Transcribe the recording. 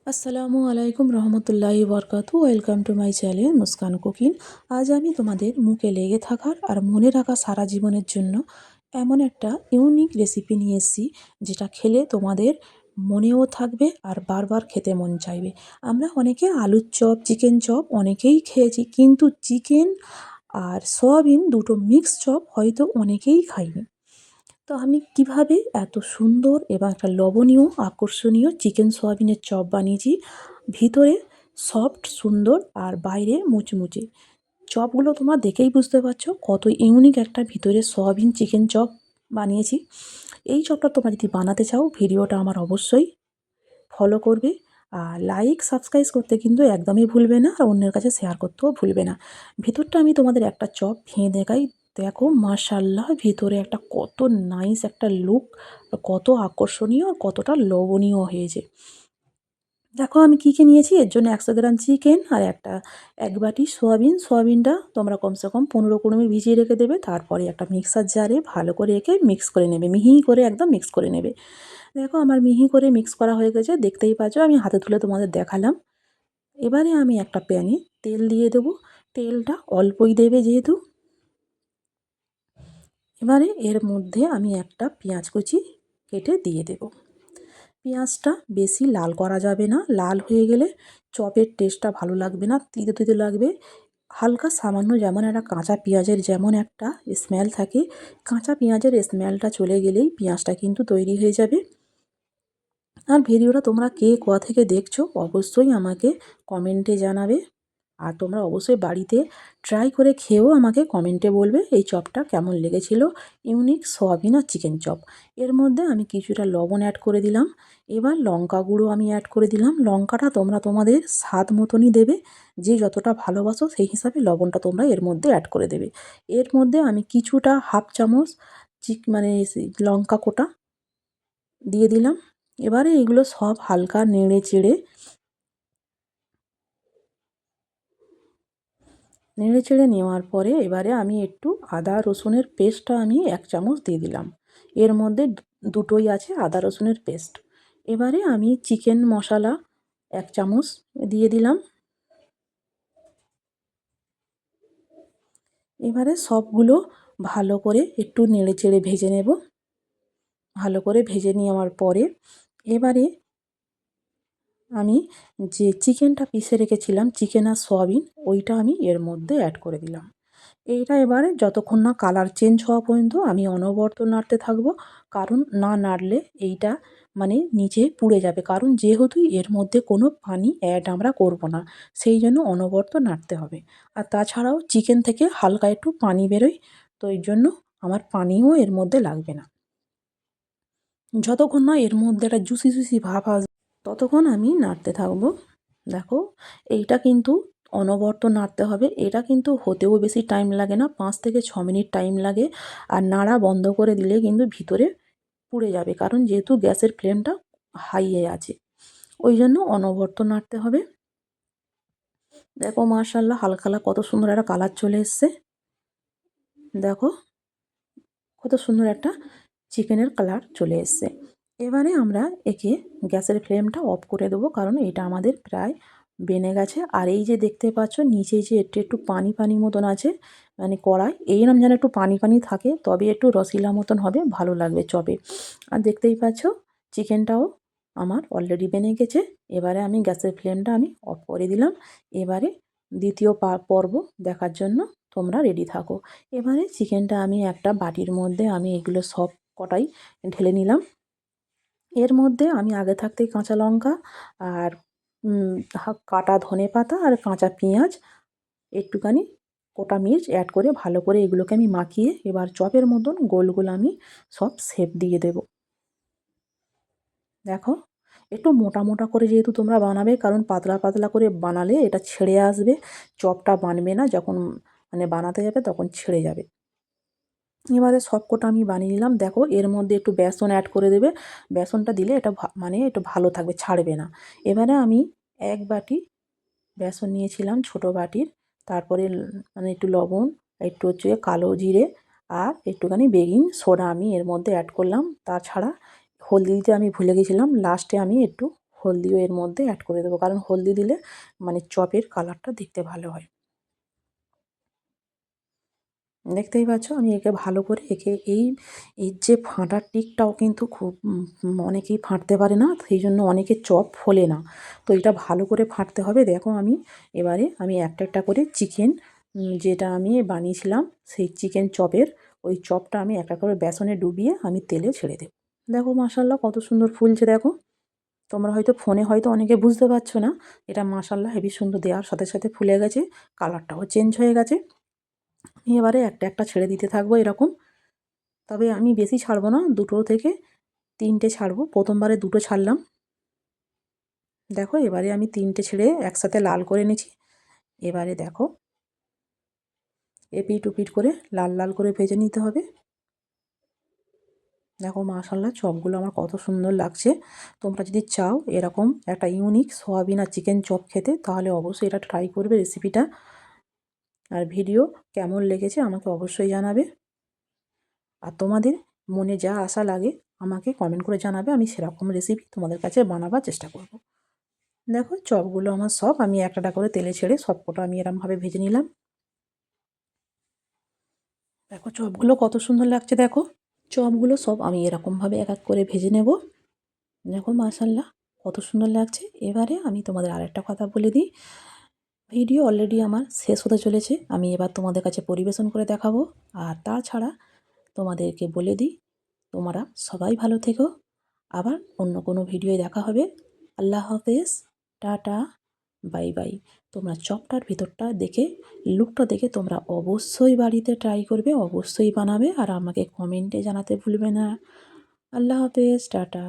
আসসালামু আলাইকুম রহমতুল্লাহি বরকাতু। Welcome to my channel Muskan cooking. আজ আমি তোমাদের মুখে লেগে থাকার আর মনে রাখা সারা জীবনের জন্য এমন একটা ইউনিক রেসিপি নিয়ে এসেছি, যেটা খেলে তোমাদের মনেও থাকবে আর বারবার খেতে মন চাইবে। আমরা অনেকে আলুর চপ, চিকেন চপ অনেকেই খেয়েছি, কিন্তু চিকেন আর সয়াবিন দুটো মিক্স চপ হয়তো অনেকেই খাইনি। তো আমি কিভাবে এত সুন্দর এবং একটা লবণীয় আকর্ষণীয় চিকেন সয়াবিনের চপ বানিয়েছি, ভিতরে সফট সুন্দর আর বাইরে মুচমুচে। চপগুলো তোমরা দেখেই বুঝতে পারছো কত ইউনিক একটা ভিতরে সয়াবিন চিকেন চপ বানিয়েছি। এই চপটা তোমরা যদি বানাতে চাও, ভিডিওটা আমার অবশ্যই ফলো করবে, আর লাইক সাবস্ক্রাইব করতে কিন্তু একদমই ভুলবে না, আর অন্যের কাছে শেয়ার করতেও ভুলবে না। ভিতরটা আমি তোমাদের একটা চপ ভেঙে দেখাই। দেখো মাশাআল্লাহ, ভিতরে একটা কত নাইস একটা লুক, কত আকর্ষণীয় আর কতটা লোভনীয় হয়েছে। দেখো আমি কী কী নিয়েছি। এর জন্য 100 গ্রাম চিকেন আর এক বাটি সোয়াবিন। সোয়াবিনটা তোমরা কমসে কম 15-20 মিনিট ভিজিয়ে রেখে দেবে। তারপরে একটা মিক্সার জারে ভালো করে এঁকে মিক্স করে নেবে, মিহি করে একদম মিক্স করে নেবে। দেখো আমার মিহি করে মিক্স করা হয়ে গেছে, দেখতেই পাচ্ছ, আমি হাতে তুলে তোমাদের দেখালাম। এবারে আমি একটা প্যানে তেল দিয়ে দেবো। তেলটা অল্পই দেবে যেহেতু। এবারে এর মধ্যে আমি একটা পেঁয়াজ কুচি কেটে দিয়ে দেব। পেঁয়াজটা বেশি লাল করা যাবে না, লাল হয়ে গেলে চপের টেস্টটা ভালো লাগবে না, তিতে তিতে লাগবে। হালকা সামান্য, যেমন একটা কাঁচা পেঁয়াজের যেমন একটা স্মেল থাকে, কাঁচা পেঁয়াজের স্মেলটা চলে গেলেই পেঁয়াজটা কিন্তু তৈরি হয়ে যাবে। আর ভিডিওটা তোমরা কে কোথা থেকে দেখছো অবশ্যই আমাকে কমেন্টে জানাবে। আর তোমরা অবশ্যই বাড়িতে ট্রাই করে খেয়েও আমাকে কমেন্টে বলবে এই চপটা কেমন লেগেছিল। ইউনিক সয়াবিন আর চিকেন চপ। এর মধ্যে আমি কিছুটা লবণ অ্যাড করে দিলাম। এবার লঙ্কা গুঁড়ো আমি অ্যাড করে দিলাম। লঙ্কাটা তোমরা তোমাদের স্বাদ মতনই দেবে, যে যতটা ভালোবাসো সেই হিসাবে লবণটা তোমরা এর মধ্যে অ্যাড করে দেবে। এর মধ্যে আমি কিছুটা হাফ চামচ লঙ্কা কোটা দিয়ে দিলাম। এবারে এগুলো সব হালকা নেড়ে চেড়ে নেওয়ার পরে এবারে আমি একটু আদা রসুনের পেস্টটা আমি 1 চামচ দিয়ে দিলাম। এর মধ্যে দুটোই আছে আদা রসুনের পেস্ট। এবারে আমি চিকেন মশলা 1 চামচ দিয়ে দিলাম। এবারে সবগুলো ভালো করে একটু নেড়ে চেড়ে ভেজে নেব। ভালো করে ভেজে নেওয়ার পরে এবারে আমি যে চিকেনটা পিষে রেখেছিলাম, চিকেন আর সয়াবিন, ওইটা আমি এর মধ্যে অ্যাড করে দিলাম। এইটা এবারে যতক্ষণ না কালার চেঞ্জ হওয়া পর্যন্ত আমি অনবরত নাড়তে থাকবো, কারণ না নাড়লে এইটা নিচে পুড়ে যাবে, কারণ যেহেতু এর মধ্যে কোনো পানি অ্যাড আমরা করব না, সেই জন্য অনবরত নাড়তে হবে। আর তাছাড়াও চিকেন থেকে হালকা একটু পানি বেরোয়, তো এই জন্য আমার পানিও এর মধ্যে লাগবে না। যতক্ষণ না এর মধ্যে একটা জুসি জুসি ভাব আসবে ততক্ষণ আমি নাড়তে থাকবো। দেখো এইটা কিন্তু অনবরত নাড়তে হবে। এটা কিন্তু হতেও বেশি টাইম লাগে না, 5 থেকে 6 মিনিট টাইম লাগে। আর নাড়া বন্ধ করে দিলে কিন্তু ভিতরে পুড়ে যাবে, কারণ যেহেতু গ্যাসের ফ্লেমটা হাইয়ে আছে, ওই জন্য অনবরত নাড়তে হবে। দেখো মাশাআল্লাহ, হালকা কত সুন্দর একটা কালার চলে এসছে। দেখো কত সুন্দর একটা চিকেনের কালার চলে এসছে। এবারে আমরা একে গ্যাসের ফ্লেমটা অফ করে দেবো, কারণ এটা আমাদের প্রায় বেনে গেছে। আর এই যে দেখতে পাচ্ছ নিচে যে একটু একটু পানি পানি মতন আছে, কড়াই এইরকম যেন একটু পানি পানি থাকে, তবে একটু রসিলা মতন হবে, ভালো লাগবে চপে। আর দেখতেই পাচ্ছ চিকেনটাও আমার অলরেডি বেনে গেছে। এবারে আমি গ্যাসের ফ্লেমটা আমি অফ করে দিলাম। এবারে দ্বিতীয় পর্ব দেখার জন্য তোমরা রেডি থাকো। এবারে চিকেনটা আমি একটা বাটির মধ্যে আমি এগুলো সব কটাই ঢেলে নিলাম। এর মধ্যে আমি আগে থাকতেই কাঁচা লঙ্কা আর কাটা ধনেপাতা আর কাঁচা পেঁয়াজ, একটুখানি গোটা মির্চ অ্যাড করে ভালো করে এগুলোকে আমি মাখিয়ে এবার চপের মতন গোল গোল আমি সব শেপ দিয়ে দেব। দেখো একটু মোটা মোটা করে যেহেতু তোমরা বানাবে, কারণ পাতলা পাতলা করে বানালে এটা ছেড়ে আসবে, চপটা বানবে না, যখন বানাতে যাবে তখন ছেড়ে যাবে। এবারে সবকটা আমি বানিয়ে নিলাম। দেখো এর মধ্যে একটু বেসন অ্যাড করে দেবে, বেসনটা দিলে এটা একটু ভালো থাকবে, ছাড়বে না। এবারে আমি 1 বাটি বেসন নিয়েছিলাম ছোট বাটির, তারপরে একটু লবণ, একটু হচ্ছে কালো জিরে আর একটুখানি বেকিং সোডা আমি এর মধ্যে অ্যাড করলাম। তাছাড়া হলদি দিতে আমি ভুলে গেছিলাম, লাস্টে আমি একটু হলদিও এর মধ্যে অ্যাড করে দেবো, কারণ হলদি দিলে মানে চপের কালারটা দেখতে ভালো হয়। দেখতেই পাচ্ছ আমি একে ভালো করে এর যে ফাটার টিকটাও কিন্তু খুব অনেকেই ফাটতে পারে না, সেই জন্য অনেকে চপ ফোলে না। তো এটা ভালো করে ফাটতে হবে। দেখো এবারে আমি একটা একটা করে চিকেন যেটা আমি বানিয়েছিলাম সেই চিকেন চপের ওই চপটা আমি একটা করে বেসনে ডুবিয়ে আমি তেলে ছেড়ে দেবো। দেখো মাশাআল্লাহ কত সুন্দর ফুলছে দেখো। তোমরা হয়তো ফোনে হয়তো অনেকে বুঝতে পারছো না, এটা মাশাআল্লাহ হেবি সুন্দর দেওয়ার সাথে সাথে ফুলে গেছে, কালারটাও চেঞ্জ হয়ে গেছে। আমি এবারে একটা একটা ছেড়ে দিতে থাকবো এরকম। তবে আমি বেশি ছাড়বো না, 2 থেকে 3টে ছাড়বো। প্রথমবারে 2টো ছাড়লাম। দেখো এবারে আমি 3টে ছেড়ে একসাথে লাল করে নিয়েছি। এবারে দেখো এপিঠ ওপিঠ করে লাল লাল করে ভেজে নিতে হবে। দেখো মাশাআল্লাহ চপগুলো আমার কত সুন্দর লাগছে। তোমরা যদি চাও এরকম একটা ইউনিক সয়াবিন আর চিকেন চপ খেতে, তাহলে অবশ্যই এটা ট্রাই করবে রেসিপিটা। আর ভিডিও কেমন লেগেছে আমাকে অবশ্যই জানাবে। আর তোমাদের মনে যা আশা লাগে আমাকে কমেন্ট করে জানাবে, আমি সেরকম রেসিপি তোমাদের কাছে বানাবার চেষ্টা করব। দেখো চপগুলো আমার সব আমি একটা একটা করে তেলে ছেড়ে সবকটা আমি এরমভাবে ভেজে নিলাম। দেখো চপগুলো কত সুন্দর লাগছে দেখো। চপগুলো সব আমি এরকমভাবে এক এক করে ভেজে নেব। দেখো মাশাআল্লাহ কত সুন্দর লাগছে। এবারে আমি তোমাদের আরেকটা কথা বলে দিই, ভিডিও অলরেডি আমার শেষ হতে চলেছে। আমি এবার তোমাদের কাছে পরিবেশন করে দেখাবো। আর তাছাড়া তোমাদেরকে বলে দিই, তোমরা সবাই ভালো থেকো। আবার অন্য কোনো ভিডিওয় দেখা হবে। আল্লাহ হাফেজ, টাটা, বাই বাই। তোমরা চপটার ভিতরটা দেখে লুকটা দেখে তোমরা অবশ্যই বাড়িতে ট্রাই করবে, অবশ্যই বানাবে আর আমাকে কমেন্টে জানাতে ভুলবে না। আল্লাহ হাফেজ, টাটা।